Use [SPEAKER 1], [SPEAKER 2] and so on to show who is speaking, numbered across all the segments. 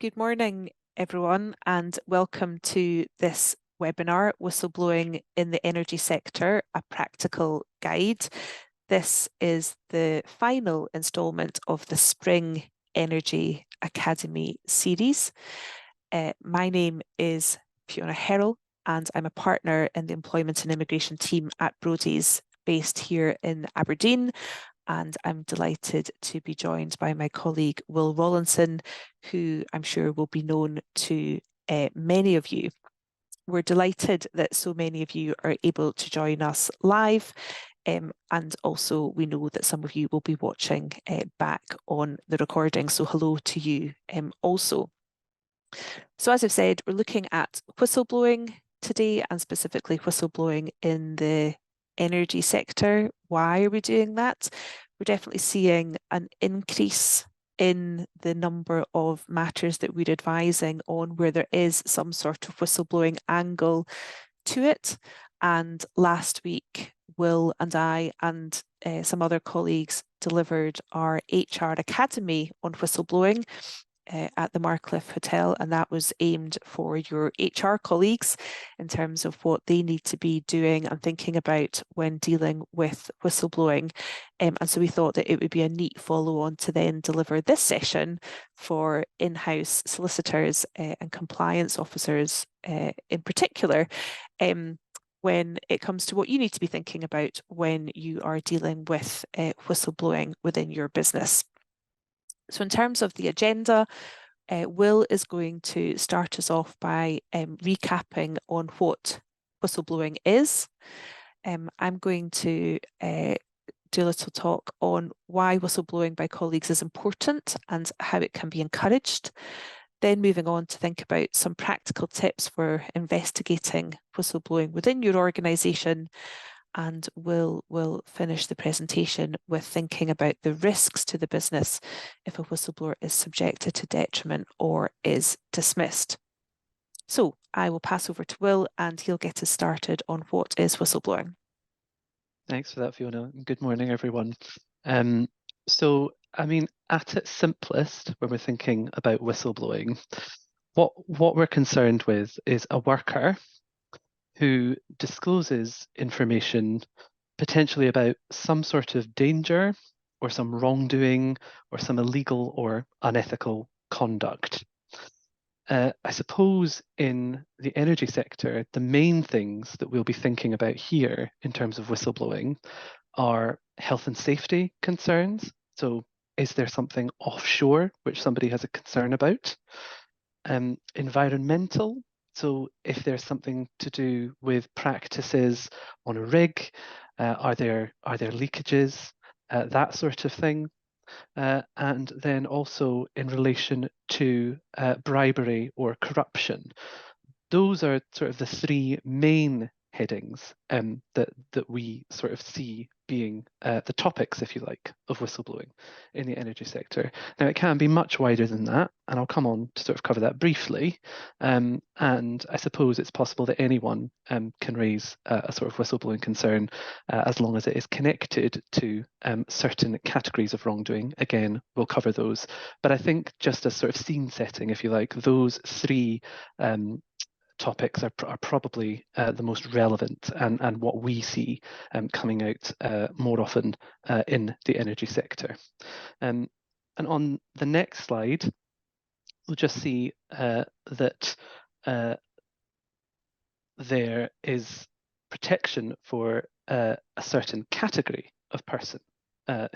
[SPEAKER 1] Good morning, everyone, and welcome to this webinar, Whistleblowing in the Energy Sector, a Practical Guide. This is the final instalment of the Spring Energy Academy series. My name is Fiona Herrell, and I'm a partner in the Employment and Immigration team at Brodie's, based here in Aberdeen. And I'm delighted to be joined by my colleague Will Rawlinson, who I'm sure will be known to many of you. We're delighted that so many of you are able to join us live, and also we know that some of you will be watching back on the recording, so hello to you also. So as I've said, we're looking at whistleblowing today, and specifically whistleblowing in the energy sector. Why are we doing that? We're definitely seeing an increase in the number of matters that we're advising on where there is some sort of whistleblowing angle to it. And last week, Will and I and some other colleagues delivered our HR Academy on whistleblowing at the Marcliffe Hotel, and that was aimed for your HR colleagues in terms of what they need to be doing and thinking about when dealing with whistleblowing. And so we thought that it would be a neat follow-on to then deliver this session for in-house solicitors and compliance officers in particular, when it comes to what you need to be thinking about when you are dealing with whistleblowing within your business. So in terms of the agenda, Will is going to start us off by recapping on what whistleblowing is. I'm going to do a little talk on why whistleblowing by colleagues is important and how it can be encouraged. Then moving on to think about some practical tips for investigating whistleblowing within your organisation. And we'll finish the presentation with thinking about the risks to the business if a whistleblower is subjected to detriment or is dismissed. So I will pass over to Will and he'll get us started on what is whistleblowing.
[SPEAKER 2] Thanks for that, Fiona. Good morning, everyone. So, I mean, at its simplest, when we're thinking about whistleblowing, what we're concerned with is a worker who discloses information potentially about some sort of danger or some wrongdoing or some illegal or unethical conduct. I suppose in the energy sector, the main things that we'll be thinking about here in terms of whistleblowing are health and safety concerns. So is there something offshore which somebody has a concern about? Environmental. So if there's something to do with practices on a rig, are there leakages, that sort of thing. And then also in relation to bribery or corruption. Those are sort of the three main headings that we sort of see being the topics, if you like, of whistleblowing in the energy sector. Now, it can be much wider than that, and I'll come on to sort of cover that briefly. And I suppose it's possible that anyone can raise a sort of whistleblowing concern as long as it is connected to certain categories of wrongdoing. Again, we'll cover those. But I think just as sort of scene setting, if you like, those three topics are probably the most relevant and what we see coming out more often in the energy sector. And on the next slide, we'll just see that there is protection for a certain category of person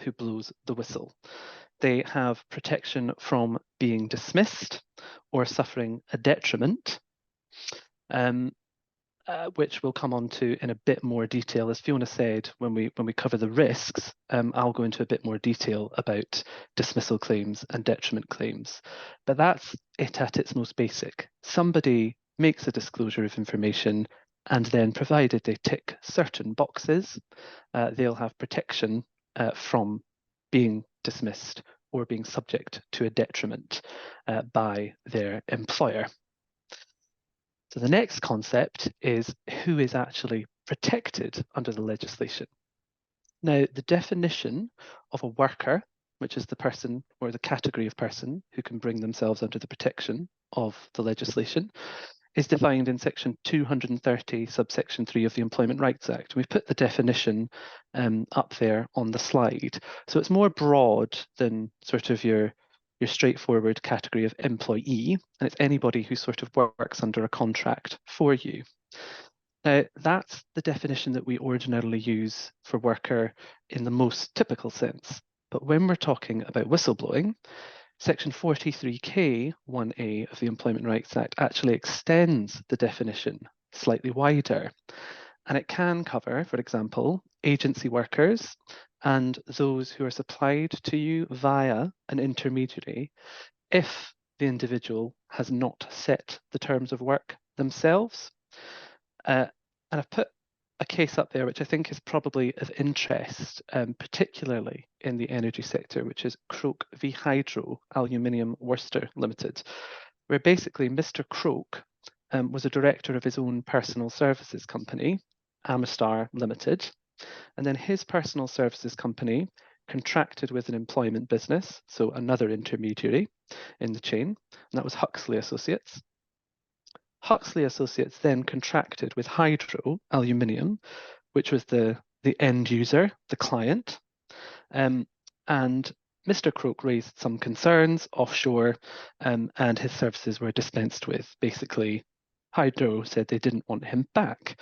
[SPEAKER 2] who blows the whistle. They have protection from being dismissed or suffering a detriment, which we'll come on to in a bit more detail. As Fiona said, when we cover the risks, I'll go into a bit more detail about dismissal claims and detriment claims. But that's it at its most basic. Somebody makes a disclosure of information, and then provided they tick certain boxes, they'll have protection from being dismissed or being subject to a detriment by their employer. So the next concept is who is actually protected under the legislation. Now, the definition of a worker which is the person or the category of person who can bring themselves under the protection of the legislation, is defined in section 230, subsection 3 of the Employment Rights Act. We've put the definition up there on the slide. So it's more broad than sort of your straightforward category of employee, and it's anybody who sort of works under a contract for you. Now, that's the definition that we ordinarily use for worker in the most typical sense. But when we're talking about whistleblowing, Section 43K 1A of the Employment Rights Act actually extends the definition slightly wider. And it can cover, for example, agency workers and those who are supplied to you via an intermediary if the individual has not set the terms of work themselves. And I've put a case up there which I think is probably of interest, particularly in the energy sector, which is Croke v Hydro Aluminium Worcester Limited, where basically Mr. Croke was a director of his own personal services company, Amistar Limited, and then his personal services company contracted with an employment business, so another intermediary in the chain, and that was Huxley Associates. Huxley Associates then contracted with Hydro Aluminium, which was the end user, the client, and Mr. Croke raised some concerns offshore, and his services were dispensed with. Basically, Hydro said they didn't want him back.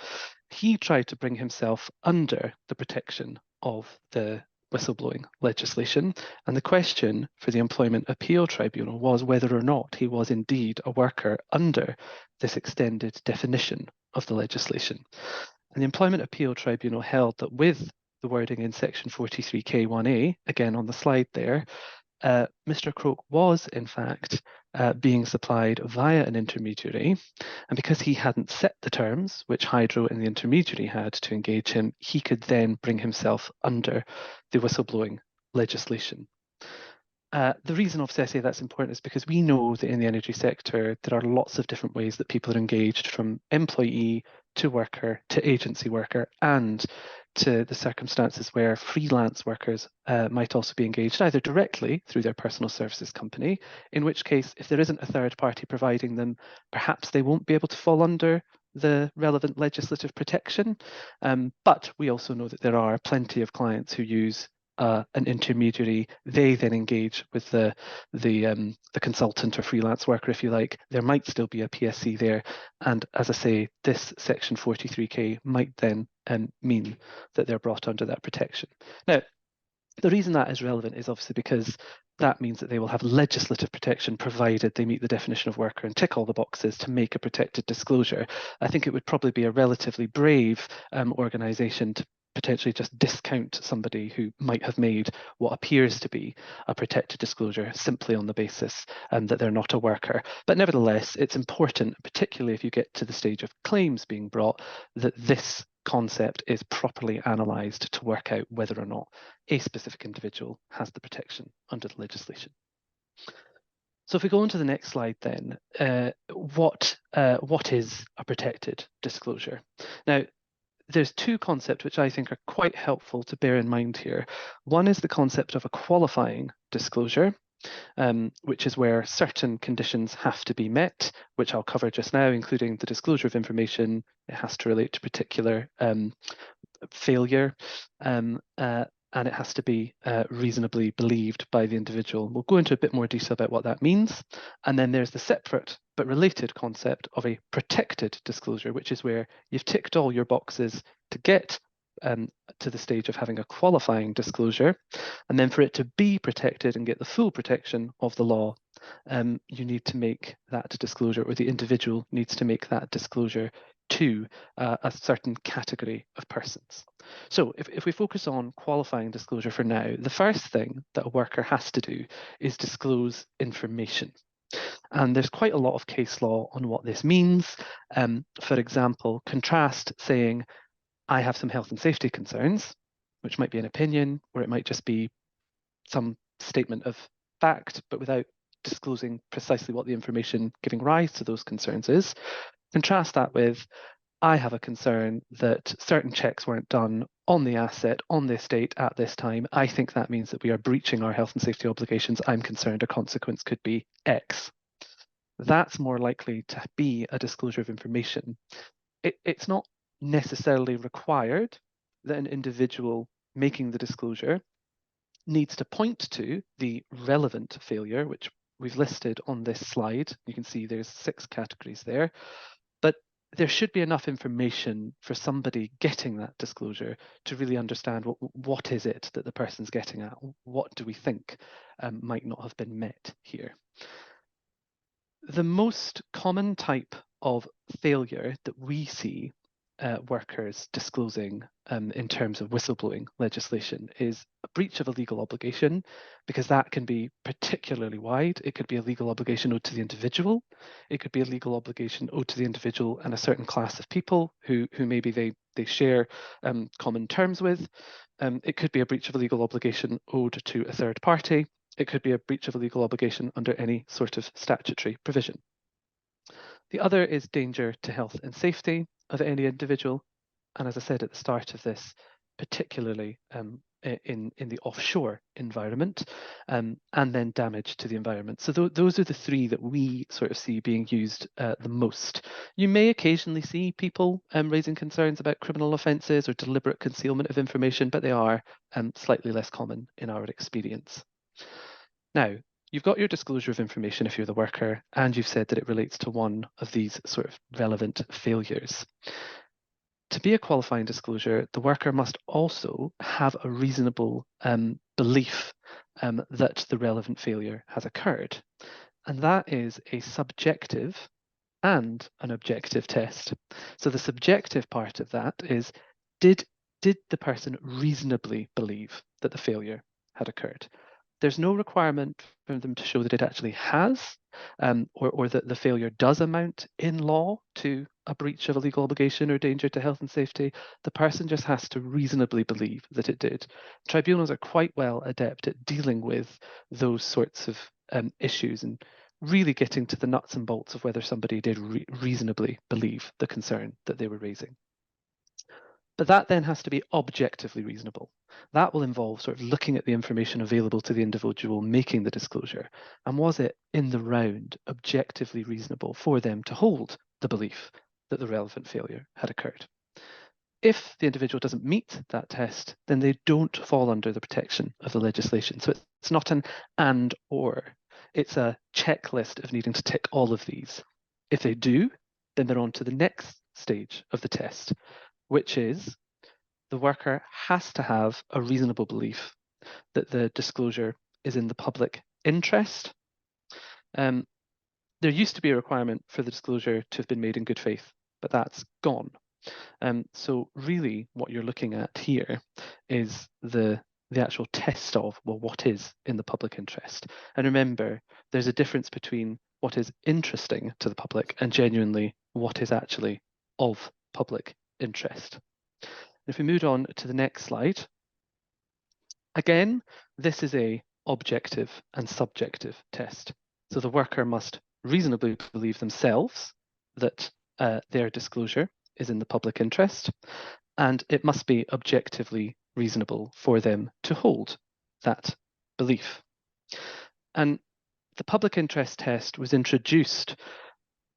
[SPEAKER 2] He tried to bring himself under the protection of the whistleblowing legislation, and the question for the Employment Appeal Tribunal was whether or not he was indeed a worker under this extended definition of the legislation. And the Employment Appeal Tribunal held that with the wording in section 43K1A, again on the slide there, Mr. Croke was in fact being supplied via an intermediary, and because he hadn't set the terms which Hydro and the intermediary had to engage him, he could then bring himself under the whistleblowing legislation. The reason obviously I say that's important is because we know that in the energy sector there are lots of different ways that people are engaged, from employee to worker to agency worker, and to the circumstances where freelance workers might also be engaged either directly through their personal services company, in which case if there isn't a third party providing them, perhaps they won't be able to fall under the relevant legislative protection. But we also know that there are plenty of clients who use an intermediary. They then engage with the consultant or freelance worker, if you like. There might still be a PSC there, and as I say, this section 43K might then mean that they're brought under that protection. Now, the reason that is relevant is obviously because that means that they will have legislative protection provided they meet the definition of worker and tick all the boxes to make a protected disclosure. I think it would probably be a relatively brave organisation to potentially just discount somebody who might have made what appears to be a protected disclosure simply on the basis that they're not a worker. But nevertheless, it's important, particularly if you get to the stage of claims being brought, that this concept is properly analysed to work out whether or not a specific individual has the protection under the legislation. So if we go on to the next slide then, what is a protected disclosure? Now, there's two concepts which I think are quite helpful to bear in mind here. One is the concept of a qualifying disclosure, which is where certain conditions have to be met, which I'll cover just now, including the disclosure of information. It has to relate to particular failure, and it has to be reasonably believed by the individual. We'll go into a bit more detail about what that means. And then there's the separate but related concept of a protected disclosure, which is where you've ticked all your boxes to get to the stage of having a qualifying disclosure. And then for it to be protected and get the full protection of the law, you need to make that disclosure, or the individual needs to make that disclosure to a certain category of persons. So if we focus on qualifying disclosure for now, the first thing that a worker has to do is disclose information. And there's quite a lot of case law on what this means. For example, contrast saying, I have some health and safety concerns, which might be an opinion, or it might just be some statement of fact, but without disclosing precisely what the information giving rise to those concerns is. Contrast that with, I have a concern that certain checks weren't done on the asset, on the estate at this time. I think that means that we are breaching our health and safety obligations. I'm concerned a consequence could be X. That's more likely to be a disclosure of information. It's not necessarily required that an individual making the disclosure needs to point to the relevant failure, which we've listed on this slide. You can see there's 6 categories there, but there should be enough information for somebody getting that disclosure to really understand what is it that the person's getting at. What do we think might not have been met here? The most common type of failure that we see workers disclosing in terms of whistleblowing legislation is a breach of a legal obligation, because that can be particularly wide. It could be a legal obligation owed to the individual. It could be a legal obligation owed to the individual and a certain class of people who maybe they share common terms with. It could be a breach of a legal obligation owed to a third party. It could be a breach of a legal obligation under any sort of statutory provision. The other is danger to health and safety of any individual. And as I said at the start of this, particularly in the offshore environment, and then damage to the environment. So those are the 3 that we sort of see being used the most. You may occasionally see people raising concerns about criminal offences or deliberate concealment of information, but they are slightly less common in our experience. Now, you've got your disclosure of information if you're the worker, and you've said that it relates to one of these sort of relevant failures. To be a qualifying disclosure, the worker must also have a reasonable belief that the relevant failure has occurred. And that is a subjective and an objective test. So the subjective part of that is, did the person reasonably believe that the failure had occurred? There's no requirement for them to show that it actually has, or that the failure does amount in law to a breach of a legal obligation or danger to health and safety. The person just has to reasonably believe that it did. Tribunals are quite well adept at dealing with those sorts of issues and really getting to the nuts and bolts of whether somebody did reasonably believe the concern that they were raising. But that then has to be objectively reasonable. That will involve sort of looking at the information available to the individual making the disclosure. And was it in the round objectively reasonable for them to hold the belief that the relevant failure had occurred? If the individual doesn't meet that test, then they don't fall under the protection of the legislation. So it's not an and or, it's a checklist of needing to tick all of these. If they do, then they're on to the next stage of the test, which is the worker has to have a reasonable belief that the disclosure is in the public interest. There used to be a requirement for the disclosure to have been made in good faith, but that's gone. So really what you're looking at here is the actual test of, well, what is in the public interest? And remember, there's a difference between what is interesting to the public and genuinely what is actually of public interest. If we move on to the next slide, again, this is a objective and subjective test. So the worker must reasonably believe themselves that their disclosure is in the public interest, and it must be objectively reasonable for them to hold that belief. And the public interest test was introduced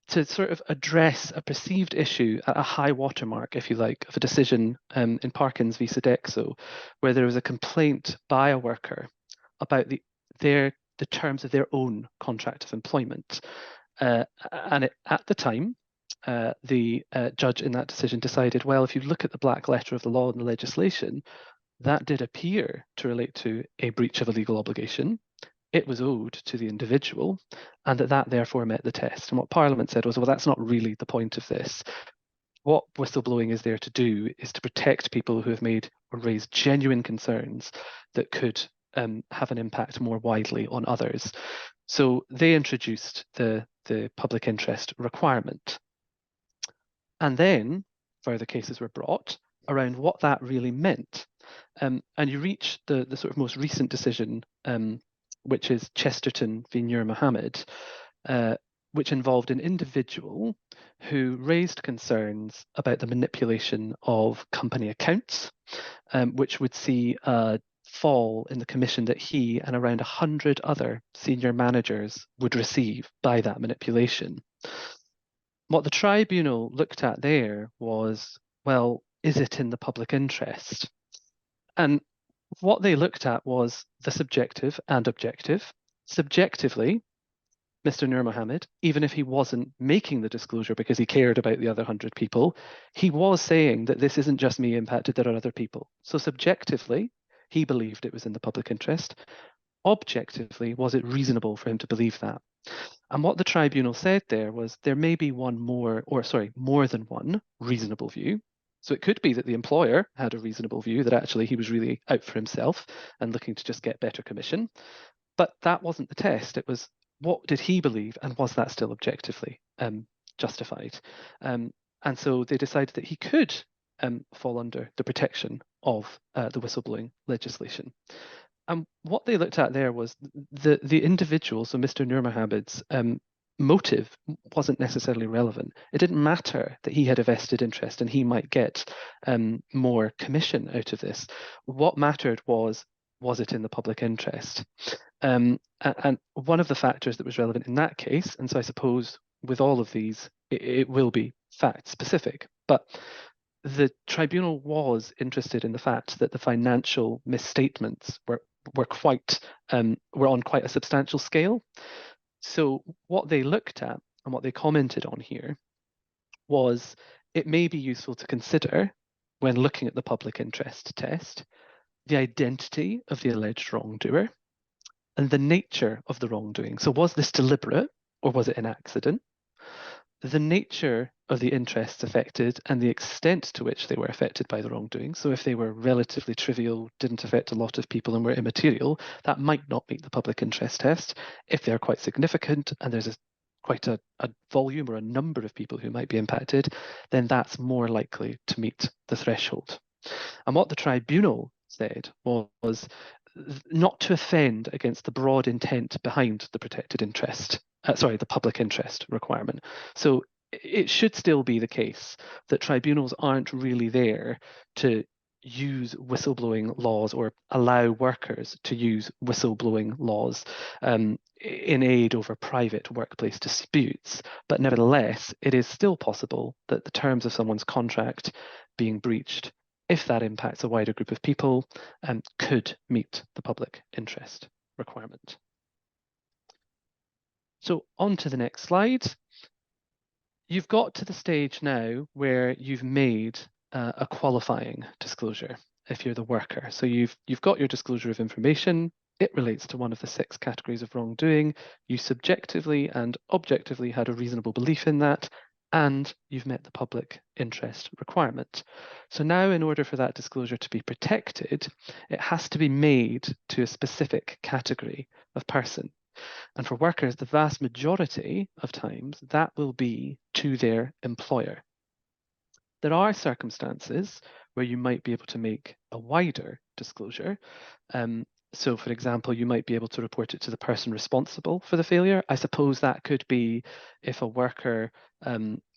[SPEAKER 2] to sort of address a perceived issue at a high watermark, if you like, of a decision in Parkins v Sodexo, where there was a complaint by a worker about the terms of their own contract of employment. At the time, the judge in that decision decided, well, if you look at the black letter of the law and the legislation, that did appear to relate to a breach of a legal obligation. It was owed to the individual, and that therefore met the test. And what Parliament said was, well, that's not really the point of this. What whistleblowing is there to do is to protect people who have made or raised genuine concerns that could have an impact more widely on others. So they introduced the public interest requirement. And then further cases were brought around what that really meant. And you reach the sort of most recent decision, which is Chesterton v Nur Mohammed, which involved an individual who raised concerns about the manipulation of company accounts, which would see a fall in the commission that he and around 100 other senior managers would receive by that manipulation. What the tribunal looked at there was, well, is it in the public interest? And what they looked at was the subjective and objective. Subjectively, Mr. Nur Mohammed, even if he wasn't making the disclosure because he cared about the other 100 people, he was saying that this isn't just me impacted, there are other people. So subjectively, he believed it was in the public interest. Objectively, was it reasonable for him to believe that? And what the tribunal said there was there may be more than one reasonable view. So it could be that the employer had a reasonable view that actually he was really out for himself and looking to just get better commission. But that wasn't the test. It was, what did he believe, and was that still objectively justified? And so they decided that he could fall under the protection of the whistleblowing legislation. And what they looked at there was the individual, so Mr. Nur Mohammed's motive wasn't necessarily relevant. It didn't matter that he had a vested interest and he might get more commission out of this. What mattered was it in the public interest? And one of the factors that was relevant in that case, and so I suppose with all of these, it will be fact specific, but the tribunal was interested in the fact that the financial misstatements were on quite a substantial scale. So what they looked at and what they commented on here was it may be useful to consider when looking at the public interest test, the identity of the alleged wrongdoer and the nature of the wrongdoing. So was this deliberate or was it an accident? The nature of the interests affected and the extent to which they were affected by the wrongdoing. So if they were relatively trivial, didn't affect a lot of people and were immaterial, that might not meet the public interest test. If they're quite significant and there's quite a volume or a number of people who might be impacted, then that's more likely to meet the threshold. And what the tribunal said was not to offend against the broad intent behind the protected interest, the public interest requirement. So it should still be the case that tribunals aren't really there to use whistleblowing laws or allow workers to use whistleblowing laws in aid over private workplace disputes. But nevertheless, it is still possible that the terms of someone's contract being breached, if that impacts a wider group of people, could meet the public interest requirement. So on to the next slide. You've got to the stage now where you've made a qualifying disclosure if you're the worker. So you've got your disclosure of information. It relates to one of the 6 categories of wrongdoing. You subjectively and objectively had a reasonable belief in that, and you've met the public interest requirement. So now, in order for that disclosure to be protected, it has to be made to a specific category of person. And for workers, the vast majority of times, that will be to their employer. There are circumstances where you might be able to make a wider disclosure. So, for example, you might be able to report it to the person responsible for the failure. I suppose that could be if a worker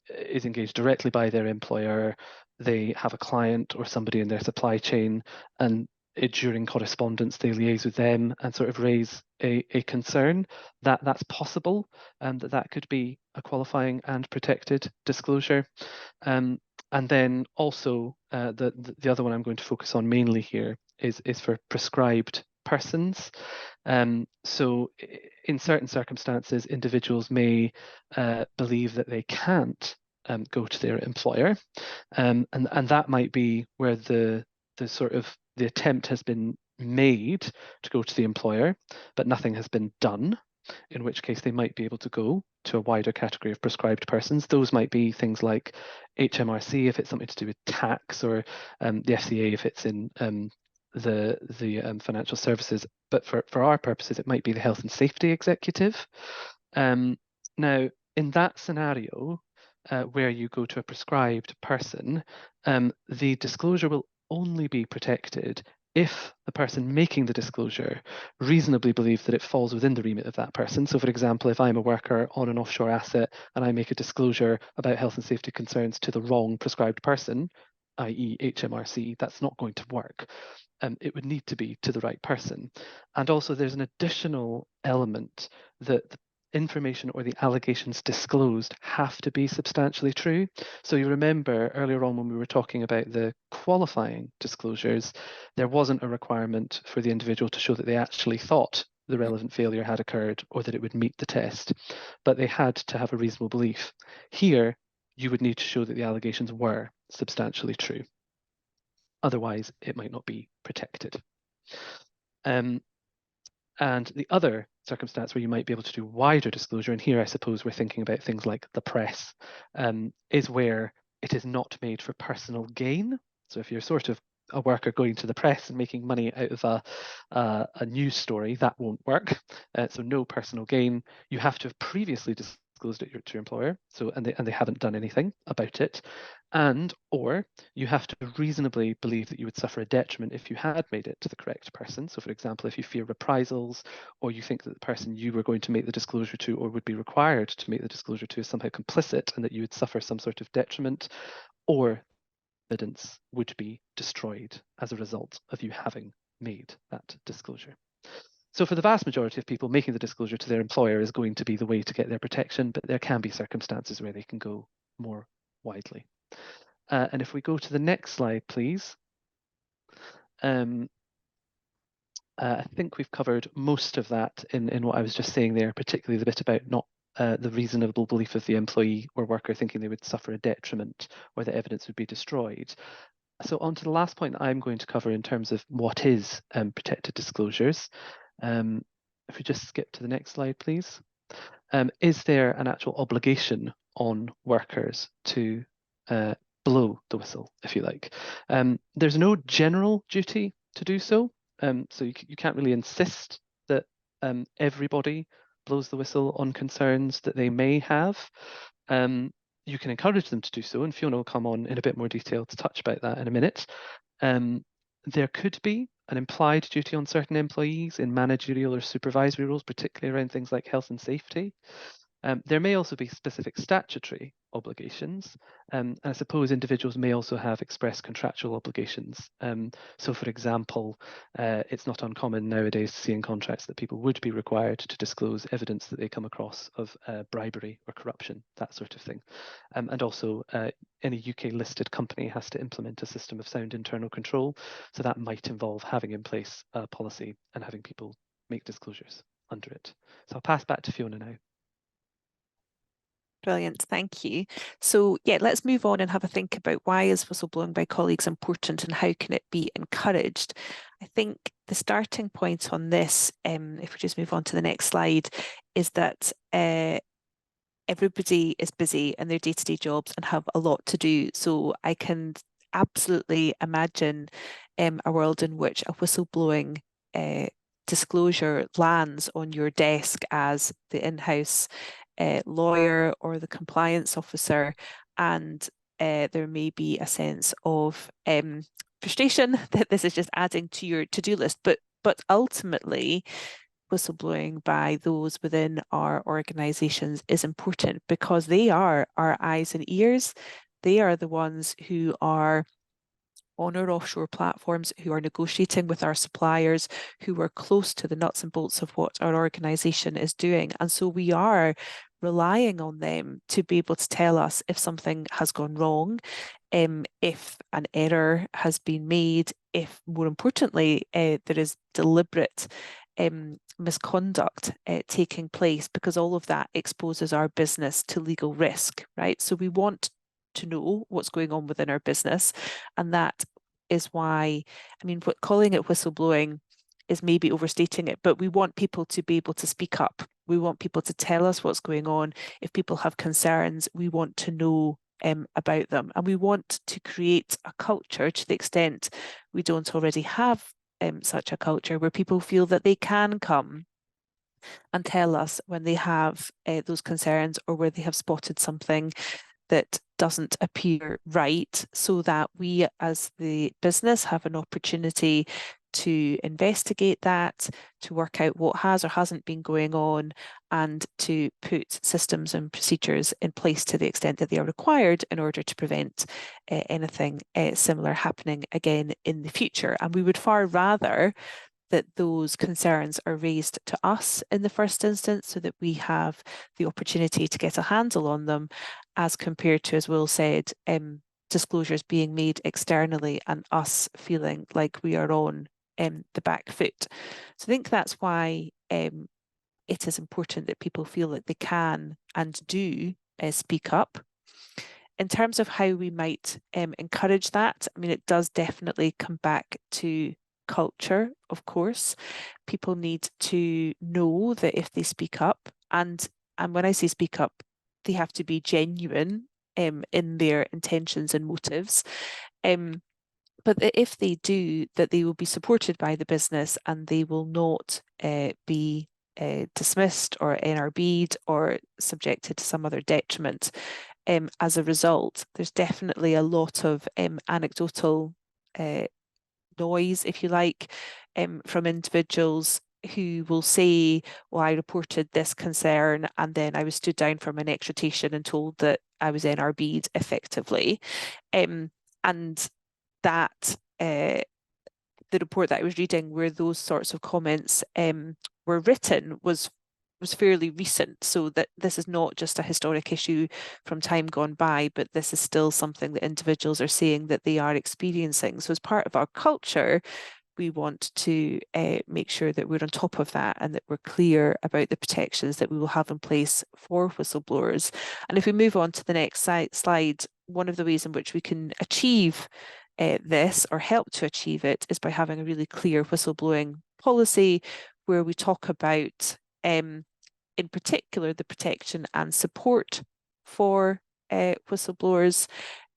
[SPEAKER 2] is engaged directly by their employer, they have a client or somebody in their supply chain, and during correspondence they liaise with them and sort of raise a concern. That's possible, and that could be a qualifying and protected disclosure. And then also the other one I'm going to focus on mainly here is for prescribed persons. So in certain circumstances, individuals may believe that they can't go to their employer, and that might be where the attempt has been made to go to the employer, but nothing has been done, in which case they might be able to go to a wider category of prescribed persons. Those might be things like HMRC if it's something to do with tax, or the FCA if it's in the financial services. But for our purposes, it might be the health and safety executive. Now, in that scenario, where you go to a prescribed person, the disclosure will only be protected if the person making the disclosure reasonably believes that it falls within the remit of that person. So for example, if I'm a worker on an offshore asset and I make a disclosure about health and safety concerns to the wrong prescribed person, i.e. HMRC, that's not going to work. It would need to be to the right person. And also there's an additional element that the information or the allegations disclosed have to be substantially true. So you remember earlier on when we were talking about the qualifying disclosures, there wasn't a requirement for the individual to show that they actually thought the relevant failure had occurred or that it would meet the test, but they had to have a reasonable belief. Here, you would need to show that the allegations were substantially true. Otherwise, it might not be protected. And the other circumstance where you might be able to do wider disclosure, and here I suppose we're thinking about things like the press, is where it is not made for personal gain. So if you're sort of a worker going to the press and making money out of a news story, that won't work. So no personal gain. You have to have previously disclosed it to your employer, so and they haven't done anything about it, or you have to reasonably believe that you would suffer a detriment if you had made it to the correct person. So for example, if you fear reprisals, or you think that the person you were going to make the disclosure to or would be required to make the disclosure to is somehow complicit and that you would suffer some sort of detriment, or evidence would be destroyed as a result of you having made that disclosure. So for the vast majority of people, making the disclosure to their employer is going to be the way to get their protection, but there can be circumstances where they can go more widely. And if we go to the next slide, please. I think we've covered most of that in what I was just saying there, particularly the bit about not the reasonable belief of the employee or worker thinking they would suffer a detriment or the evidence would be destroyed. So on to the last point that I'm going to cover in terms of what is protected disclosures. If we just skip to the next slide, please. Is there an actual obligation on workers to blow the whistle, if you like? There's no general duty to do so. So you can't really insist that everybody blows the whistle on concerns that they may have. You can encourage them to do so, and Fiona will come on in a bit more detail to touch about that in a minute. There could be an implied duty on certain employees in managerial or supervisory roles, particularly around things like health and safety. There may also be specific statutory obligations, and I suppose individuals may also have express contractual obligations. So for example, it's not uncommon nowadays to see in contracts that people would be required to disclose evidence that they come across of bribery or corruption, that sort of thing. And also any UK listed company has to implement a system of sound internal control, so that might involve having in place a policy and having people make disclosures under it. So I'll pass back to Fiona now.
[SPEAKER 1] Brilliant, thank you. So yeah, let's move on and have a think about why is whistleblowing by colleagues important and how can it be encouraged? I think the starting point on this, if we just move on to the next slide, is that everybody is busy in their day-to-day jobs and have a lot to do. So I can absolutely imagine a world in which a whistleblowing disclosure lands on your desk as the in-house lawyer or the compliance officer, and there may be a sense of frustration that this is just adding to your to-do list, but ultimately whistleblowing by those within our organisations is important because they are our eyes and ears. They are the ones who are on our offshore platforms, who are negotiating with our suppliers, who are close to the nuts and bolts of what our organisation is doing. And so we are relying on them to be able to tell us if something has gone wrong, if an error has been made, if more importantly, there is deliberate misconduct taking place, because all of that exposes our business to legal risk, right? So we want to know what's going on within our business, and that is why, I mean, calling it whistleblowing is maybe overstating it, but we want people to be able to speak up. We want people to tell us what's going on. If people have concerns, we want to know about them, and we want to create a culture, to the extent we don't already have such a culture, where people feel that they can come and tell us when they have those concerns or where they have spotted something that doesn't appear right, so that we as the business have an opportunity to investigate that, to work out what has or hasn't been going on, and to put systems and procedures in place to the extent that they are required in order to prevent anything similar happening again in the future. And we would far rather that those concerns are raised to us in the first instance so that we have the opportunity to get a handle on them, as compared to, as Will said, disclosures being made externally and us feeling like we are on the back foot. So I think that's why it is important that people feel that they can and do speak up. In terms of how we might encourage that, I mean, it does definitely come back to culture, of course. People need to know that if they speak up, and when I say speak up, they have to be genuine in their intentions and motives. But if they do, that they will be supported by the business and they will not be dismissed or NRB'd or subjected to some other detriment. As a result, there's definitely a lot of anecdotal noise, if you like, from individuals who will say, well, I reported this concern and then I was stood down from an exhortation and told that I was NRB'd effectively. And that the report that I was reading where those sorts of comments were written was fairly recent, so that this is not just a historic issue from time gone by, but this is still something that individuals are saying that they are experiencing. So as part of our culture, we want to make sure that we're on top of that and that we're clear about the protections that we will have in place for whistleblowers. And if we move on to the next slide, one of the ways in which we can achieve this or help to achieve it is by having a really clear whistleblowing policy where we talk about in particular the protection and support for whistleblowers,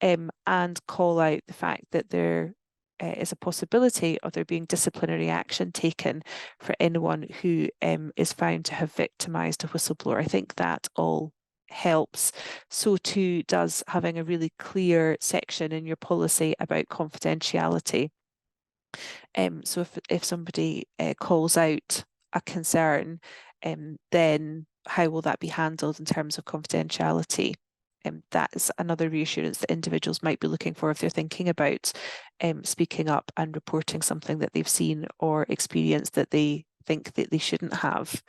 [SPEAKER 1] and call out the fact that there is a possibility of there being disciplinary action taken for anyone who is found to have victimised a whistleblower. I think that all helps. So too does having a really clear section in your policy about confidentiality. So if somebody calls out a concern, then how will that be handled in terms of confidentiality? That is another reassurance that individuals might be looking for if they're thinking about speaking up and reporting something that they've seen or experienced that they think that they shouldn't have.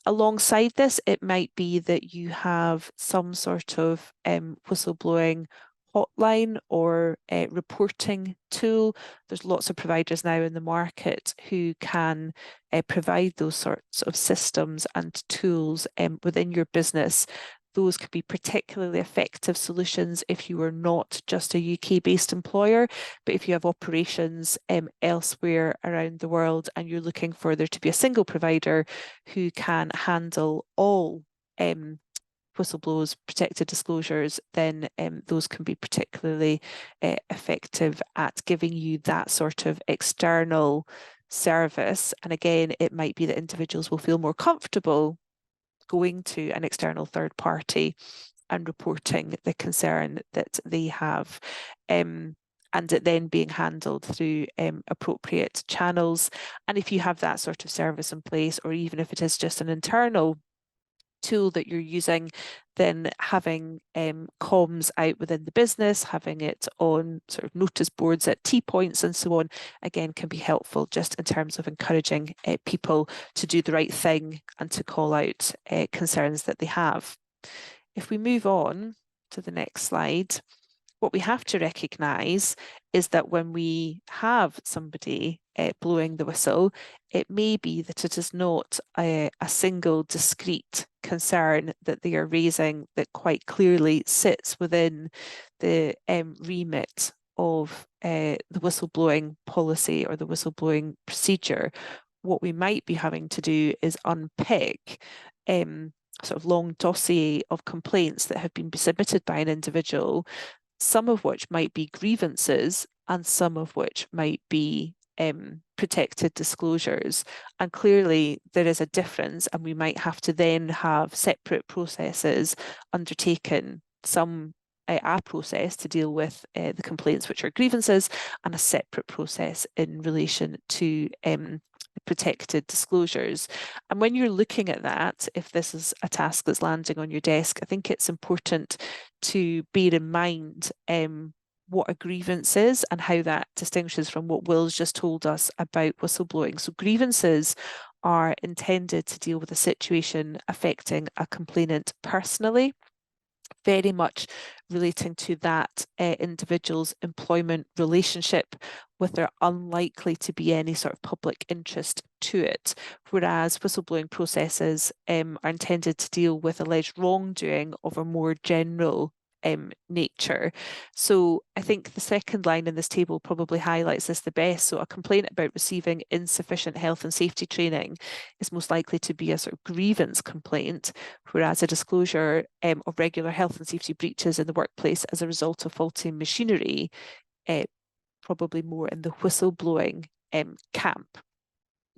[SPEAKER 1] Alongside this, it might be that you have some sort of whistleblowing hotline or reporting tool. There's lots of providers now in the market who can provide those sorts of systems and tools within your business. Those could be particularly effective solutions if you are not just a UK-based employer, but if you have operations elsewhere around the world and you're looking for there to be a single provider who can handle all whistleblowers, protected disclosures, then those can be particularly effective at giving you that sort of external service. And again, it might be that individuals will feel more comfortable going to an external third party and reporting the concern that they have, and it then being handled through appropriate channels. And if you have that sort of service in place, or even if it is just an internal tool that you're using, then having comms out within the business, having it on sort of notice boards at tea points and so on, again, can be helpful just in terms of encouraging people to do the right thing and to call out concerns that they have. If we move on to the next slide, what we have to recognise is that when we have somebody blowing the whistle, it may be that it is not a single discrete concern that they are raising that quite clearly sits within the remit of the whistleblowing policy or the whistleblowing procedure. What we might be having to do is unpick sort of long dossier of complaints that have been submitted by an individual, some of which might be grievances and some of which might be protected disclosures. And clearly there is a difference, and we might have to then have separate processes undertaken, some a process to deal with the complaints, which are grievances, and a separate process in relation to protected disclosures. And when you're looking at that, if this is a task that's landing on your desk, I think it's important to bear in mind what a grievance is and how that distinguishes from what Will's just told us about whistleblowing. So grievances are intended to deal with a situation affecting a complainant personally, very much relating to that individual's employment relationship, with there unlikely to be any sort of public interest to it, whereas whistleblowing processes are intended to deal with alleged wrongdoing of a more general nature. So I think the second line in this table probably highlights this the best. So a complaint about receiving insufficient health and safety training is most likely to be a sort of grievance complaint, whereas a disclosure of regular health and safety breaches in the workplace as a result of faulty machinery, probably more in the whistleblowing camp.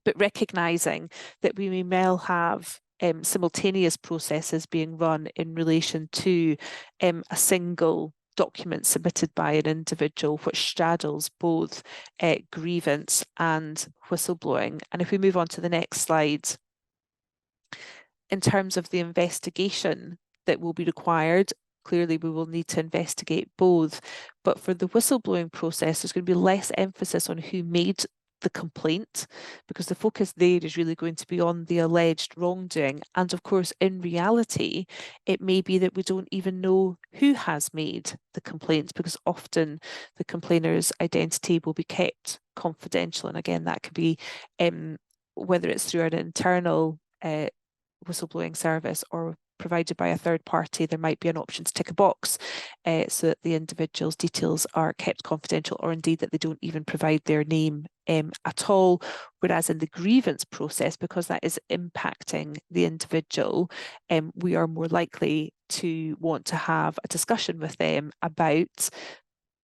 [SPEAKER 1] But recognising that we may well have simultaneous processes being run in relation to a single document submitted by an individual, which straddles both grievance and whistleblowing. And if we move on to the next slide, in terms of the investigation that will be required, clearly we will need to investigate both. But for the whistleblowing process, there's going to be less emphasis on who made the complaint, because the focus there is really going to be on the alleged wrongdoing. And of course, in reality, it may be that we don't even know who has made the complaint, because often the complainer's identity will be kept confidential. And again, that could be whether it's through an internal whistleblowing service or provided by a third party, there might be an option to tick a box so that the individual's details are kept confidential, or indeed that they don't even provide their name at all. Whereas in the grievance process, because that is impacting the individual, we are more likely to want to have a discussion with them about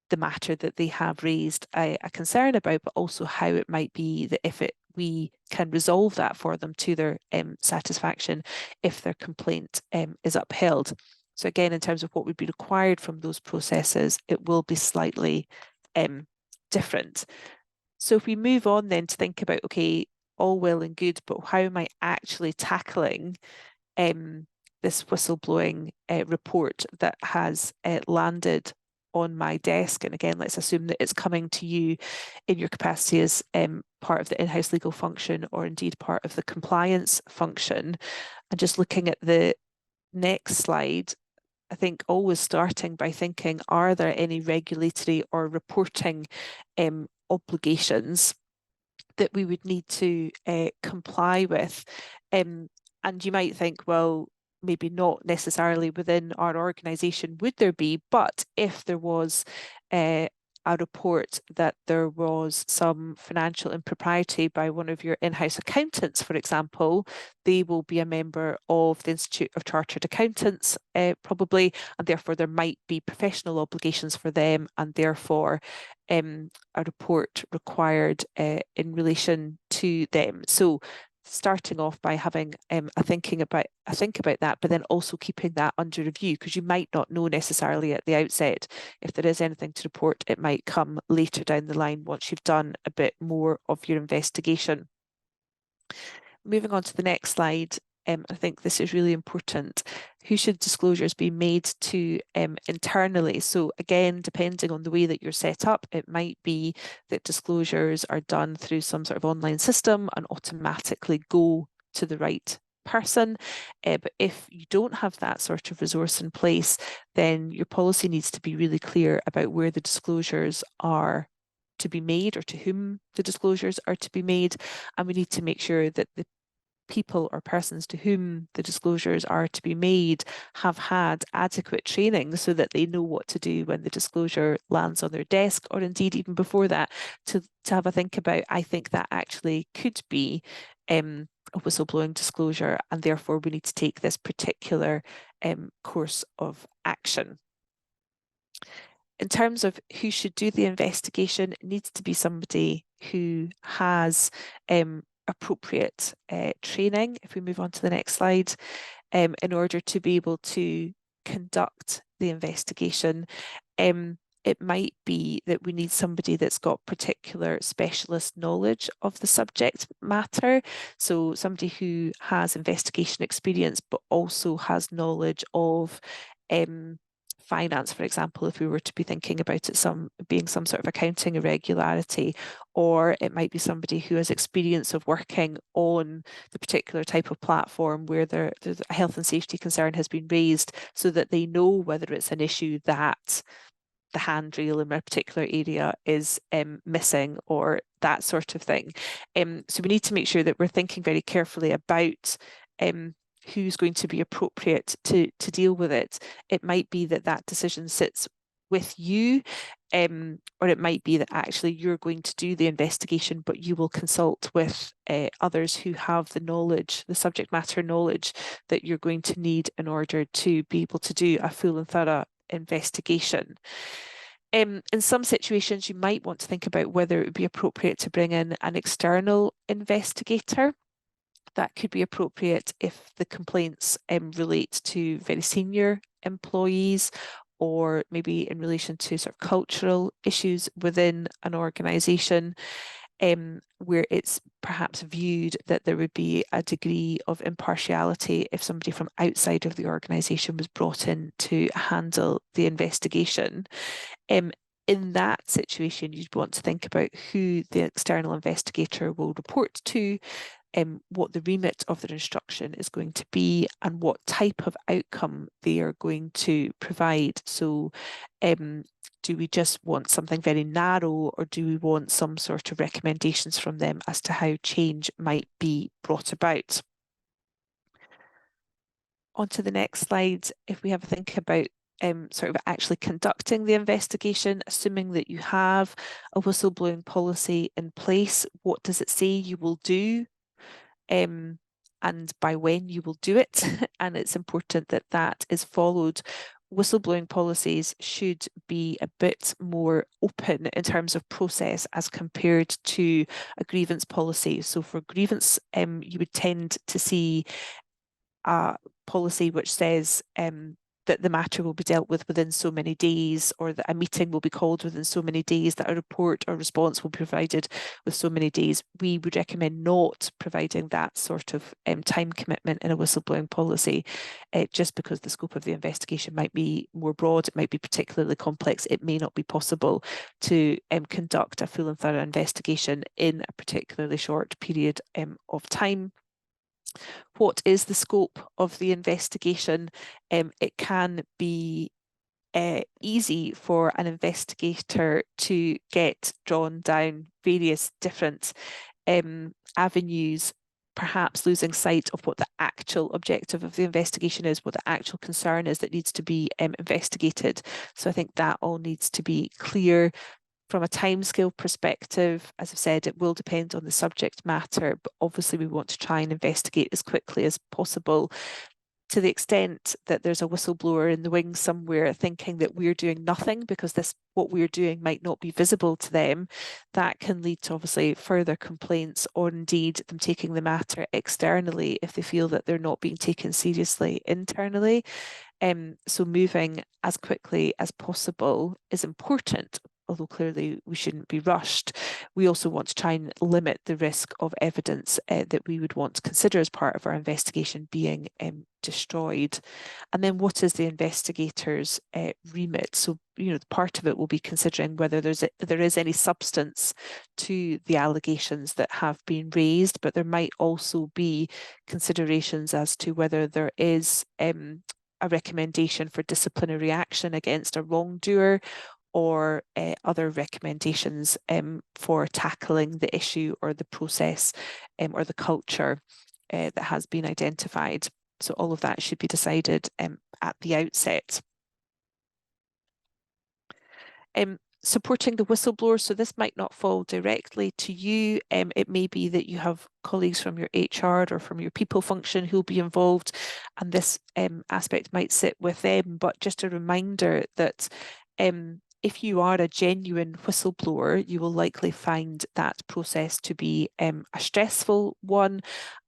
[SPEAKER 1] the matter that they have raised a concern about, but also how it might be that we can resolve that for them to their satisfaction if their complaint is upheld. So again, in terms of what would be required from those processes, it will be slightly different. So if we move on then to think about, okay, all well and good, but how am I actually tackling this whistleblowing report that has landed on my desk? And again, let's assume that it's coming to you in your capacity as part of the in-house legal function, or indeed part of the compliance function. And just looking at the next slide, I think always starting by thinking, are there any regulatory or reporting obligations that we would need to comply with? And you might think, well, maybe not necessarily within our organisation would there be, but if there was a report that there was some financial impropriety by one of your in-house accountants, for example, they will be a member of the Institute of Chartered Accountants, probably, and therefore there might be professional obligations for them, and therefore a report required in relation to them. So starting off by having a think about that, but then also keeping that under review, because you might not know necessarily at the outset if there is anything to report. It might come later down the line once you've done a bit more of your investigation. Moving on to the next slide, I think this is really important. Who should disclosures be made to internally? So again, depending on the way that you're set up, it might be that disclosures are done through some sort of online system and automatically go to the right person. But if you don't have that sort of resource in place, then your policy needs to be really clear about where the disclosures are to be made, or to whom the disclosures are to be made. And we need to make sure that the people or persons to whom the disclosures are to be made have had adequate training, so that they know what to do when the disclosure lands on their desk, or indeed even before that, to have a think about, I think that actually could be a whistleblowing disclosure, and therefore we need to take this particular course of action. In terms of who should do the investigation, it needs to be somebody who has appropriate training. If we move on to the next slide, in order to be able to conduct the investigation. It might be that we need somebody that's got particular specialist knowledge of the subject matter. So somebody who has investigation experience, but also has knowledge of finance, for example, if we were to be thinking about it being some sort of accounting irregularity, or it might be somebody who has experience of working on the particular type of platform where there's a health and safety concern has been raised, so that they know whether it's an issue that the handrail in a particular area is missing, or that sort of thing. So we need to make sure that we're thinking very carefully about who's going to be appropriate to deal with it. It might be that that decision sits with you, or it might be that actually you're going to do the investigation, but you will consult with others who have the knowledge, the subject matter knowledge that you're going to need in order to be able to do a full and thorough investigation. In some situations, you might want to think about whether it would be appropriate to bring in an external investigator. That could be appropriate if the complaints relate to very senior employees, or maybe in relation to sort of cultural issues within an organisation, where it's perhaps viewed that there would be a degree of impartiality if somebody from outside of the organisation was brought in to handle the investigation. In that situation, you'd want to think about who the external investigator will report to, what the remit of their instruction is going to be, and what type of outcome they are going to provide. So do we just want something very narrow, or do we want some sort of recommendations from them as to how change might be brought about? On to the next slide, if we have a think about sort of actually conducting the investigation, assuming that you have a whistleblowing policy in place, what does it say you will do? And by when you will do it? And it's important that that is followed. Whistleblowing policies should be a bit more open in terms of process as compared to a grievance policy. So for grievance, you would tend to see a policy which says that the matter will be dealt with within so many days, or that a meeting will be called within so many days, that a report or response will be provided with so many days. We would recommend not providing that sort of time commitment in a whistleblowing policy, just because the scope of the investigation might be more broad, it might be particularly complex, it may not be possible to conduct a full and thorough investigation in a particularly short period of time. What is the scope of the investigation? It can be easy for an investigator to get drawn down various different avenues, perhaps losing sight of what the actual objective of the investigation is, what the actual concern is that needs to be investigated. So I think that all needs to be clear. From a timescale perspective, as I've said, it will depend on the subject matter, but obviously we want to try and investigate as quickly as possible. To the extent that there's a whistleblower in the wings somewhere thinking that we're doing nothing because what we're doing might not be visible to them, that can lead to obviously further complaints, or indeed them taking the matter externally if they feel that they're not being taken seriously internally. So moving as quickly as possible is important, although clearly we shouldn't be rushed. We also want to try and limit the risk of evidence that we would want to consider as part of our investigation being destroyed. And then what is the investigator's remit? So, part of it will be considering whether there is any substance to the allegations that have been raised, but there might also be considerations as to whether there is a recommendation for disciplinary action against a wrongdoer, or other recommendations for tackling the issue or the process or the culture that has been identified. So all of that should be decided at the outset. Supporting the whistleblower. So this might not fall directly to you. It may be that you have colleagues from your HR or from your people function who'll be involved, and this aspect might sit with them. But just a reminder that if you are a genuine whistleblower, you will likely find that process to be a stressful one.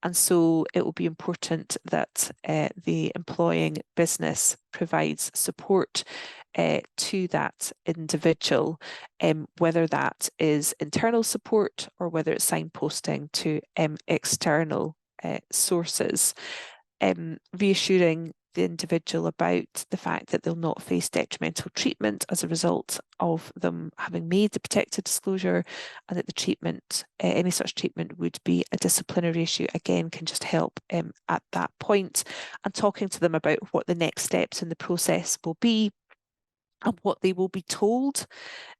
[SPEAKER 1] And so it will be important that the employing business provides support to that individual, whether that is internal support or whether it's signposting to external sources. Reassuring the individual about the fact that they'll not face detrimental treatment as a result of them having made the protected disclosure, and that the treatment, any such treatment, would be a disciplinary issue, again, can just help at that point. And talking to them about what the next steps in the process will be and what they will be told.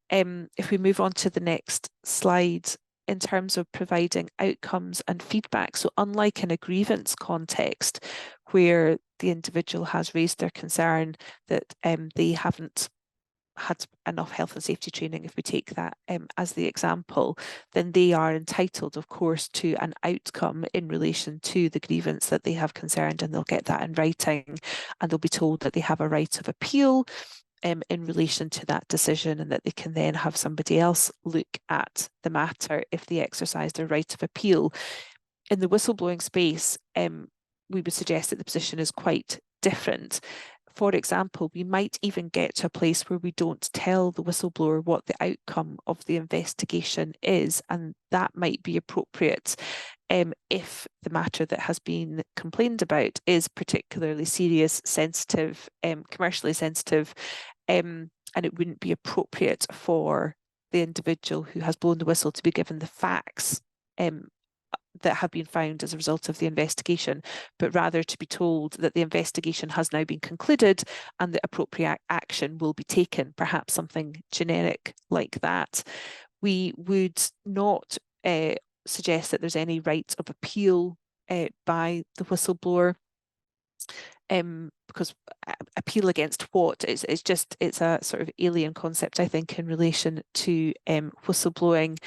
[SPEAKER 1] If we move on to the next slide, in terms of providing outcomes and feedback. So unlike in a grievance context, where the individual has raised their concern that they haven't had enough health and safety training, if we take that as the example, then they are entitled, of course, to an outcome in relation to the grievance that they have concerned, and they'll get that in writing, and they'll be told that they have a right of appeal in relation to that decision, and that they can then have somebody else look at the matter if they exercise their right of appeal. In the whistleblowing space, we would suggest that the position is quite different. For example, we might even get to a place where we don't tell the whistleblower what the outcome of the investigation is, and that might be appropriate if the matter that has been complained about is particularly serious, sensitive, commercially sensitive, and it wouldn't be appropriate for the individual who has blown the whistle to be given the facts that have been found as a result of the investigation, but rather to be told that the investigation has now been concluded and that appropriate action will be taken, perhaps something generic like that. We would not suggest that there's any right of appeal by the whistleblower, because appeal against what it's a sort of alien concept, I think, in relation to whistleblowing.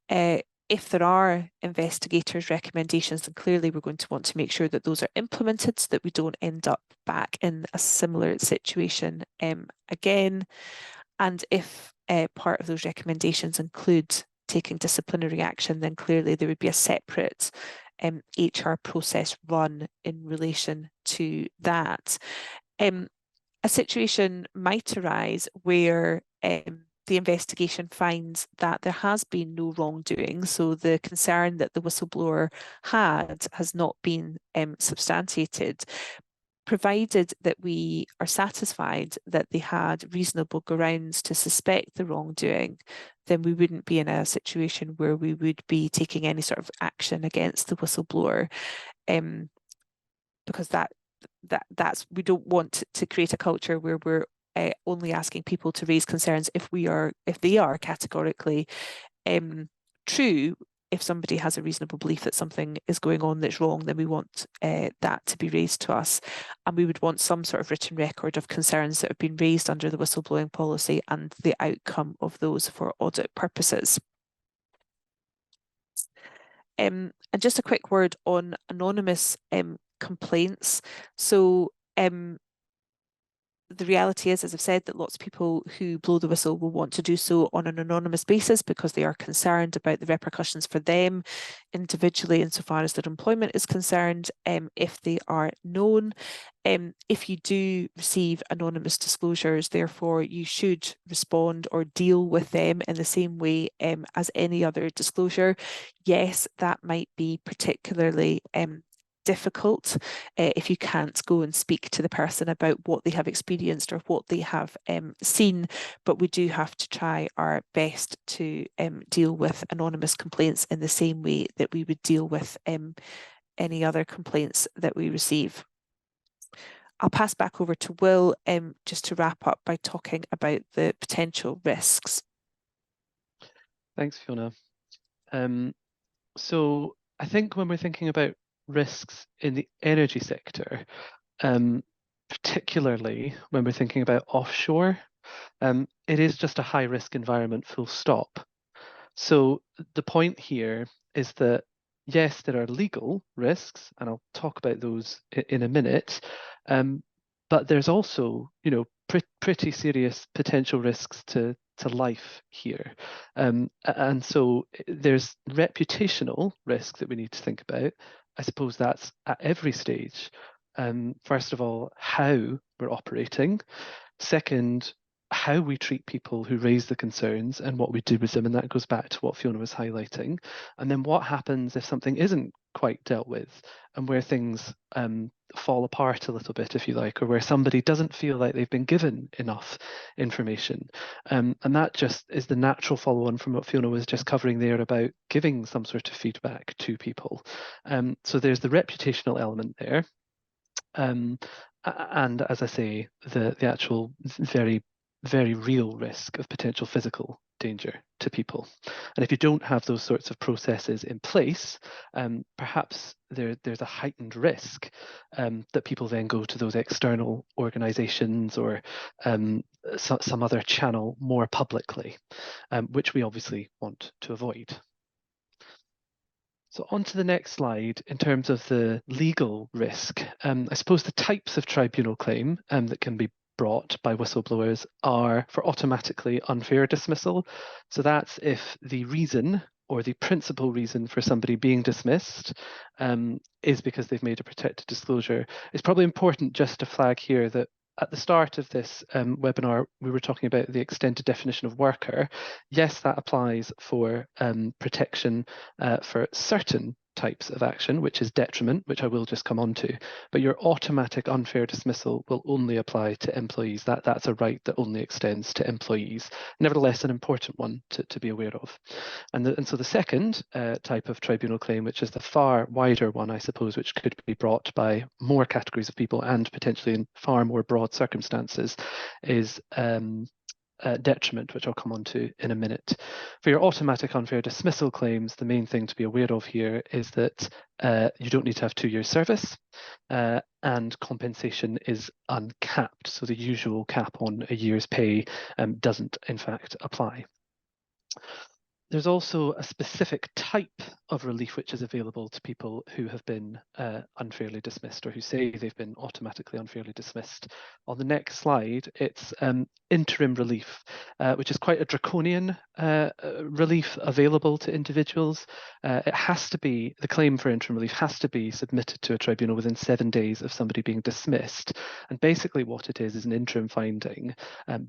[SPEAKER 1] If there are investigators' recommendations, then clearly we're going to want to make sure that those are implemented so that we don't end up back in a similar situation again. And if part of those recommendations include taking disciplinary action, then clearly there would be a separate HR process run in relation to that. A situation might arise where the investigation finds that there has been no wrongdoing, so the concern that the whistleblower had has not been substantiated. Provided that we are satisfied that they had reasonable grounds to suspect the wrongdoing, then we wouldn't be in a situation where we would be taking any sort of action against the whistleblower, because that's we don't want to create a culture where we're only asking people to raise concerns if they are categorically true. If somebody has a reasonable belief that something is going on that's wrong, then we want that to be raised to us. And we would want some sort of written record of concerns that have been raised under the whistleblowing policy and the outcome of those for audit purposes. And just a quick word on anonymous complaints. So the reality is, as I've said, that lots of people who blow the whistle will want to do so on an anonymous basis because they are concerned about the repercussions for them individually insofar as their employment is concerned, if they are known. If you do receive anonymous disclosures, therefore, you should respond or deal with them in the same way as any other disclosure. Yes, that might be particularly difficult if you can't go and speak to the person about what they have experienced or what they have seen, but we do have to try our best to deal with anonymous complaints in the same way that we would deal with any other complaints that we receive. I'll pass back over to Will just to wrap up by talking about the potential risks.
[SPEAKER 2] Thanks, Fiona. So I think when we're thinking about risks in the energy sector, particularly when we're thinking about offshore, it is just a high risk environment, full stop. So the point here is that, yes, there are legal risks, and I'll talk about those in a minute, but there's also, pretty serious potential risks to life here. And so there's reputational risk that we need to think about. I suppose that's at every stage. First of all, how we're operating. Second, how we treat people who raise the concerns and what we do with them. And that goes back to what Fiona was highlighting. And then what happens if something isn't quite dealt with, and where things fall apart a little bit, if you like, or where somebody doesn't feel like they've been given enough information. And that just is the natural follow-on from what Fiona was just covering there about giving some sort of feedback to people. So there's the reputational element there. And as I say, the actual very, very real risk of potential physical danger to people. And if you don't have those sorts of processes in place, perhaps there's a heightened risk that people then go to those external organisations or some other channel more publicly, which we obviously want to avoid. So on to the next slide, in terms of the legal risk, I suppose the types of tribunal claim that can be brought by whistleblowers are for automatically unfair dismissal. So that's if the reason or the principal reason for somebody being dismissed is because they've made a protected disclosure. It's probably important just to flag here that at the start of this webinar, we were talking about the extended definition of worker. Yes, that applies for protection for certain types of action, which is detriment, which I will just come on to, but your automatic unfair dismissal will only apply to employees. That's a right that only extends to employees. Nevertheless, an important one to be aware of. And so the second type of tribunal claim, which is the far wider one, I suppose, which could be brought by more categories of people and potentially in far more broad circumstances, is detriment, which I'll come on to in a minute. For your automatic unfair dismissal claims, the main thing to be aware of here is that you don't need to have 2 years service and compensation is uncapped. So the usual cap on a year's pay doesn't in fact apply. There's also a specific type of relief which is available to people who have been unfairly dismissed or who say they've been automatically unfairly dismissed. On the next slide, it's interim relief, which is quite a draconian relief available to individuals. It has to be, the claim for interim relief has to be submitted to a tribunal within 7 days of somebody being dismissed. And basically what it is an interim finding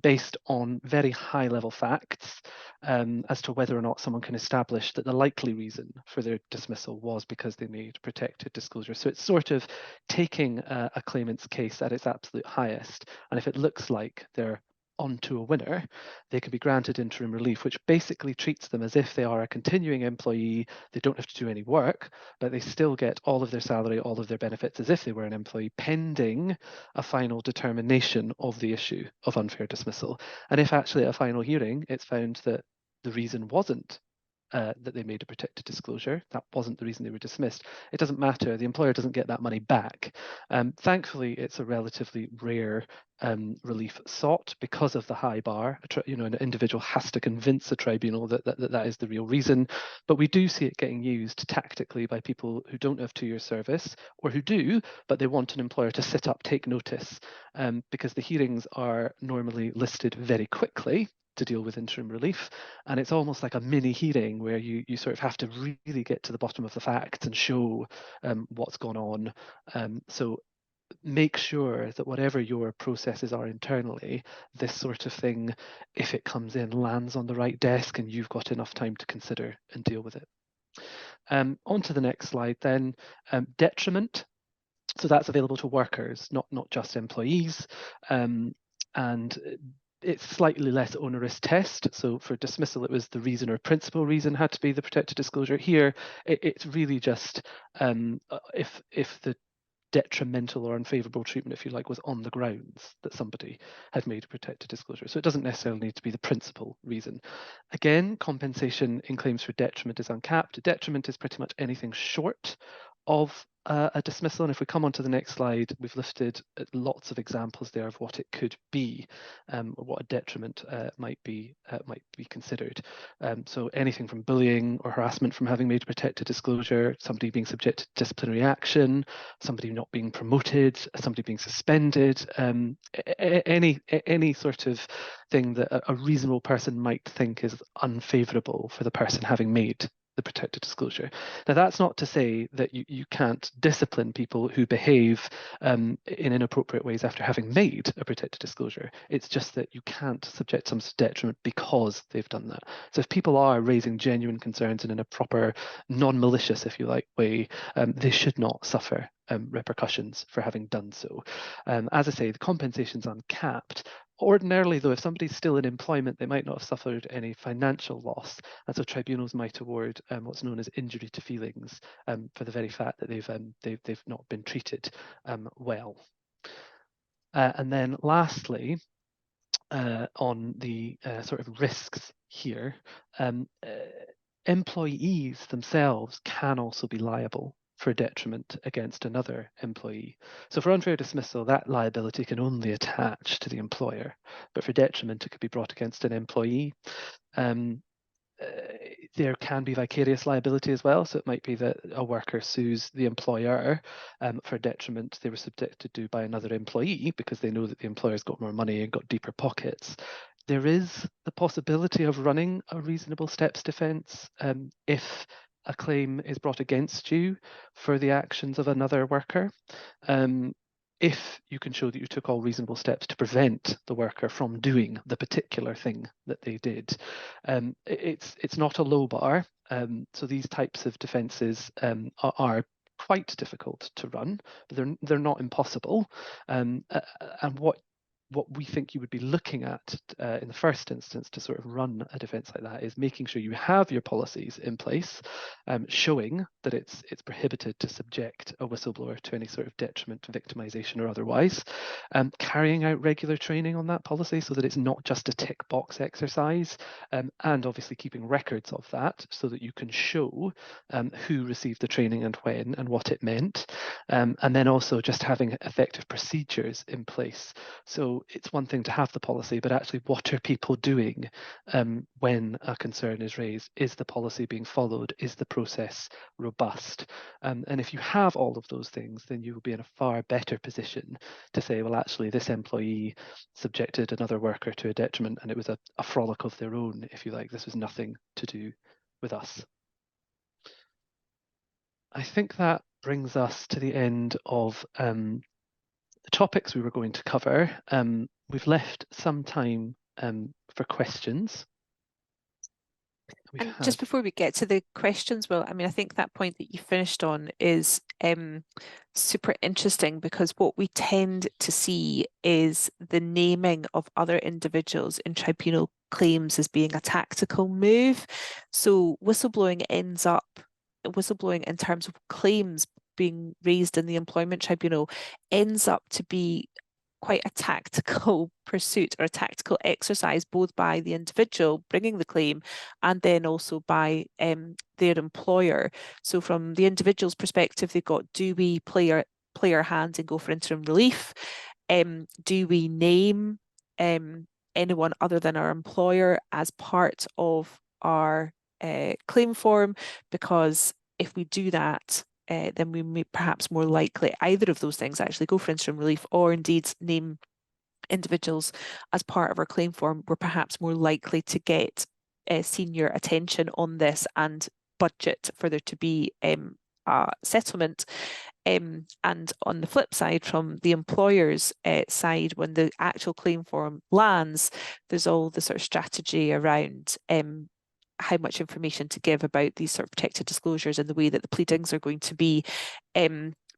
[SPEAKER 2] based on very high level facts as to whether or not someone can establish that the likely reason for their dismissal was because they made protected disclosure. So it's sort of taking a claimant's case at its absolute highest, and if it looks like they're onto a winner, they can be granted interim relief, which basically treats them as if they are a continuing employee. They don't have to do any work, but they still get all of their salary, all of their benefits as if they were an employee, pending a final determination of the issue of unfair dismissal. And if actually at a final hearing, it's found that the reason wasn't that they made a protected disclosure, that wasn't the reason they were dismissed, it doesn't matter. The employer doesn't get that money back. Thankfully, it's a relatively rare relief sought because of the high bar. An individual has to convince a tribunal that is the real reason, but we do see it getting used tactically by people who don't have 2 years service, or who do, but they want an employer to sit up, take notice, because the hearings are normally listed very quickly to deal with interim relief, and it's almost like a mini hearing where you sort of have to really get to the bottom of the facts and show what's gone on. So make sure that whatever your processes are internally, this sort of thing, if it comes in, lands on the right desk and you've got enough time to consider and deal with it. On to the next slide then, detriment. So that's available to workers, not just employees. And it's slightly less onerous test. So for dismissal, it was the reason or principal reason had to be the protected disclosure. Here, it's really just if the detrimental or unfavourable treatment, if you like, was on the grounds that somebody had made a protected disclosure. So it doesn't necessarily need to be the principal reason. Again, compensation in claims for detriment is uncapped. Detriment is pretty much anything short of a dismissal. And if we come on to the next slide, we've listed lots of examples there of what it could be, or what a detriment might be considered. So anything from bullying or harassment from having made a protected disclosure, somebody being subject to disciplinary action, somebody not being promoted, somebody being suspended, any sort of thing that a reasonable person might think is unfavourable for the person having made the protected disclosure. Now, that's not to say that you can't discipline people who behave in inappropriate ways after having made a protected disclosure. It's just that you can't subject some to detriment because they've done that. So if people are raising genuine concerns and in a proper, non-malicious, if you like, way, they should not suffer repercussions for having done so. As I say, the compensation's uncapped. Ordinarily, though, if somebody's still in employment, they might not have suffered any financial loss, and so tribunals might award what's known as injury to feelings for the very fact that they've not been treated well. And then lastly, on the sort of risks here, employees themselves can also be liable for detriment against another employee. So for unfair dismissal, that liability can only attach to the employer, but for detriment, it could be brought against an employee. There can be vicarious liability as well. So it might be that a worker sues the employer for detriment they were subjected to by another employee because they know that the employer's got more money and got deeper pockets. There is the possibility of running a reasonable steps defence if a claim is brought against you for the actions of another worker. If you can show that you took all reasonable steps to prevent the worker from doing the particular thing that they did. It's not a low bar, so these types of defences are quite difficult to run, but they're not impossible. And what we think you would be looking at in the first instance to sort of run a defence like that is making sure you have your policies in place, showing that it's prohibited to subject a whistleblower to any sort of detriment, victimisation or otherwise, carrying out regular training on that policy so that it's not just a tick box exercise, and obviously keeping records of that so that you can show who received the training and when and what it meant, and then also just having effective procedures in place. So it's one thing to have the policy, but actually what are people doing when a concern is raised? Is the policy being followed? Is the process robust? And if you have all of those things, then you will be in a far better position to say, well, actually this employee subjected another worker to a detriment and it was a frolic of their own, if you like. This was nothing to do with us. I think that brings us to the end of the topics we were going to cover. We've left some time for questions.
[SPEAKER 1] And just before we get to the questions, Will, I mean, I think that point that you finished on is super interesting, because what we tend to see is the naming of other individuals in tribunal claims as being a tactical move. So whistleblowing in terms of claims being raised in the employment tribunal ends up to be quite a tactical pursuit or a tactical exercise, both by the individual bringing the claim and then also by their employer. So from the individual's perspective, they've got, do we play our hand and go for interim relief? Do we name anyone other than our employer as part of our claim form? Because if we do that, then we may perhaps more likely either of those things, actually go for interim relief or indeed name individuals as part of our claim form. We're perhaps more likely to get senior attention on this and budget for there to be a settlement. And on the flip side, from the employer's side, when the actual claim form lands, there's all the sort of strategy around how much information to give about these sort of protected disclosures and the way that the pleadings are going to be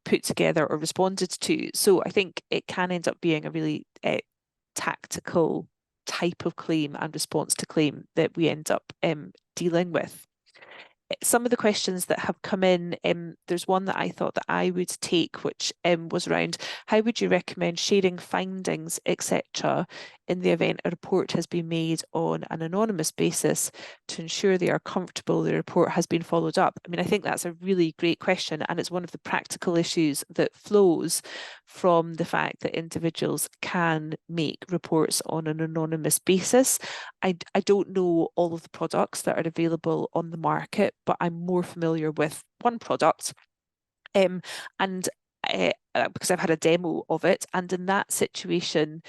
[SPEAKER 1] put together or responded to. So I think it can end up being a really tactical type of claim and response to claim that we end up dealing with. some of the questions that have come in, there's one that I thought that I would take, which was around how would you recommend sharing findings, etc., in the event a report has been made on an anonymous basis to ensure they are comfortable the report has been followed up? I mean, I think that's a really great question, and it's one of the practical issues that flows from the fact that individuals can make reports on an anonymous basis. I don't know all of the products that are available on the market, but I'm more familiar with one product, and because I've had a demo of it, and in that situation,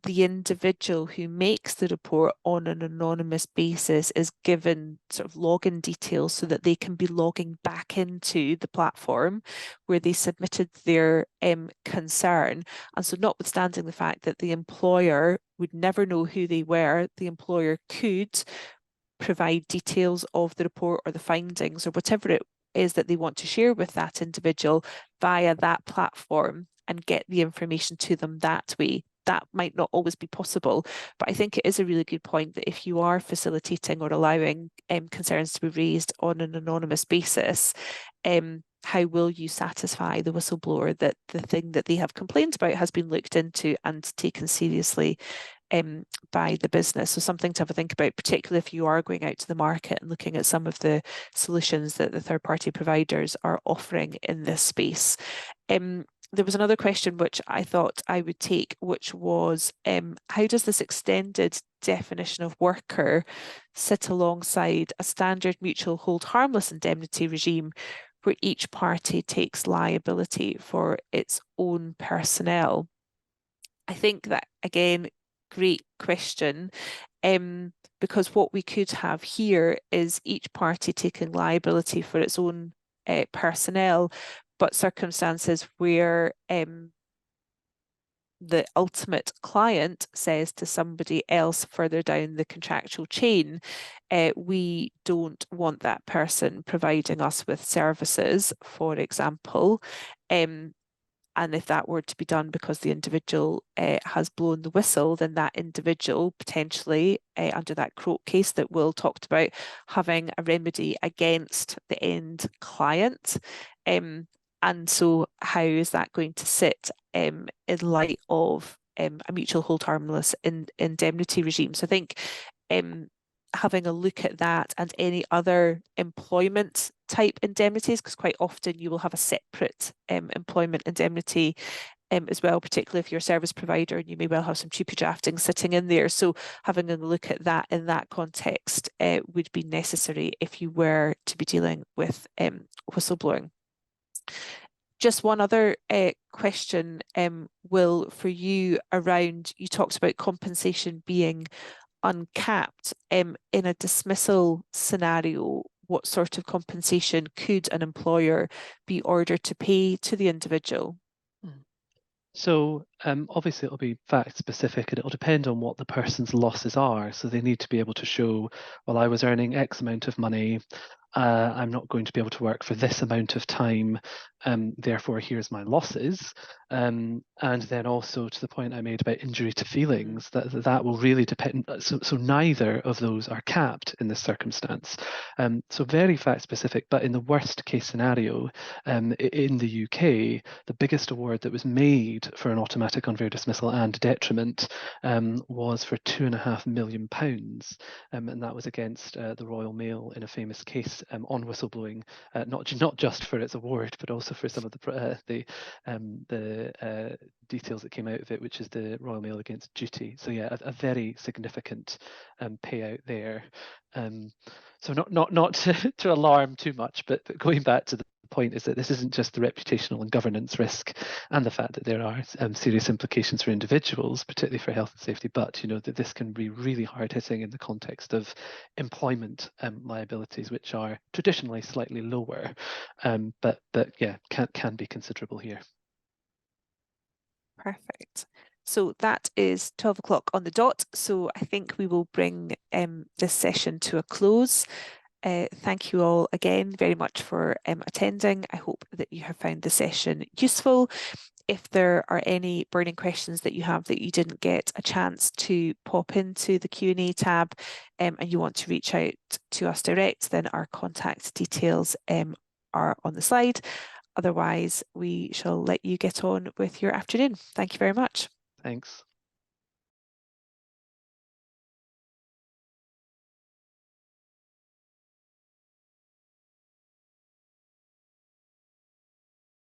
[SPEAKER 1] the individual who makes the report on an anonymous basis is given sort of login details so that they can be logging back into the platform where they submitted their concern. And so notwithstanding the fact that the employer would never know who they were, the employer could provide details of the report or the findings or whatever it is that they want to share with that individual via that platform and get the information to them that way. That might not always be possible, but I think it is a really good point that if you are facilitating or allowing concerns to be raised on an anonymous basis, how will you satisfy the whistleblower that the thing that they have complained about has been looked into and taken seriously by the business? So something to have a think about, particularly if you are going out to the market and looking at some of the solutions that the third-party providers are offering in this space. There was another question which I thought I would take, which was how does this extended definition of worker sit alongside a standard mutual hold harmless indemnity regime where each party takes liability for its own personnel? I think that, again, great question, because what we could have here is each party taking liability for its own personnel, but circumstances where the ultimate client says to somebody else further down the contractual chain, we don't want that person providing us with services, for example. And if that were to be done because the individual has blown the whistle, then that individual potentially, under that Croak case that Will talked about, having a remedy against the end client. And so how is that going to sit in light of a mutual hold harmless indemnity regime? So I think having a look at that and any other employment type indemnities, because quite often you will have a separate employment indemnity as well, particularly if you're a service provider, and you may well have some cheapy drafting sitting in there. So having a look at that in that context would be necessary if you were to be dealing with whistleblowing. Just one other question, Will, for you around, you talked about compensation being uncapped. In a dismissal scenario, what sort of compensation could an employer be ordered to pay to the individual?
[SPEAKER 2] So obviously it'll be fact specific and it'll depend on what the person's losses are. So they need to be able to show, well, I was earning X amount of money, I'm not going to be able to work for this amount of time, therefore here's my losses. And then also to the point I made about injury to feelings, that will really depend. So neither of those are capped in this circumstance. So very fact specific, but in the worst case scenario, in the UK, the biggest award that was made for an automatic unfair dismissal and detriment was for £2.5 million. And that was against the Royal Mail in a famous case on whistleblowing, not just for its award, but also for some of the details that came out of it, which is the Royal Mail against duty. So yeah, a very significant payout there. So not to alarm too much, but going back to the point is that this isn't just the reputational and governance risk and the fact that there are serious implications for individuals, particularly for health and safety, but that this can be really hard hitting in the context of employment liabilities, which are traditionally slightly lower, but yeah, can be considerable here.
[SPEAKER 1] Perfect. So that is 12 o'clock on the dot. So I think we will bring this session to a close. Thank you all again very much for attending. I hope that you have found the session useful. If there are any burning questions that you have that you didn't get a chance to pop into the Q&A tab and you want to reach out to us direct, then our contact details are on the slide. Otherwise, we shall let you get on with your afternoon. Thank you very much.
[SPEAKER 2] Thanks.